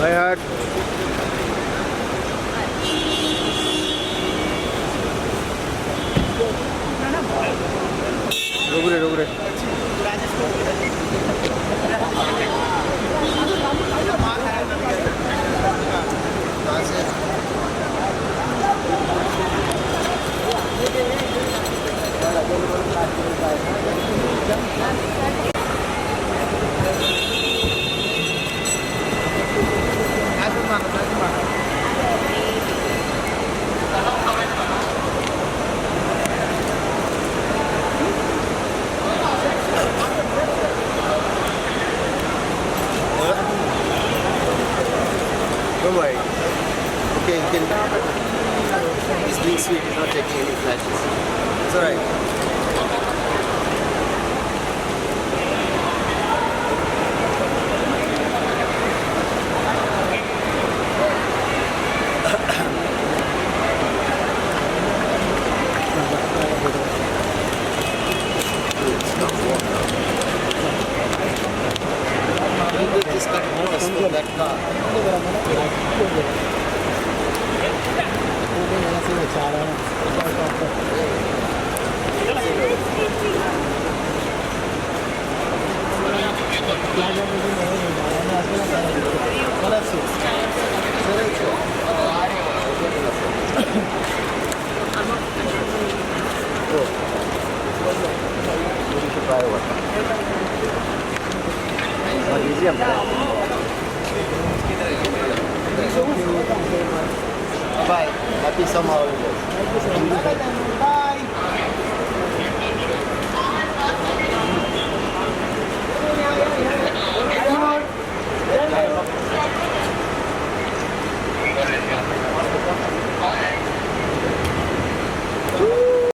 यार रुक रे Don't worry. Okay, you can. He's being sweet. He's not taking any flashes. It's alright. It's not warm now. You just got more of that car. Bye. Happy summer holidays. Bye.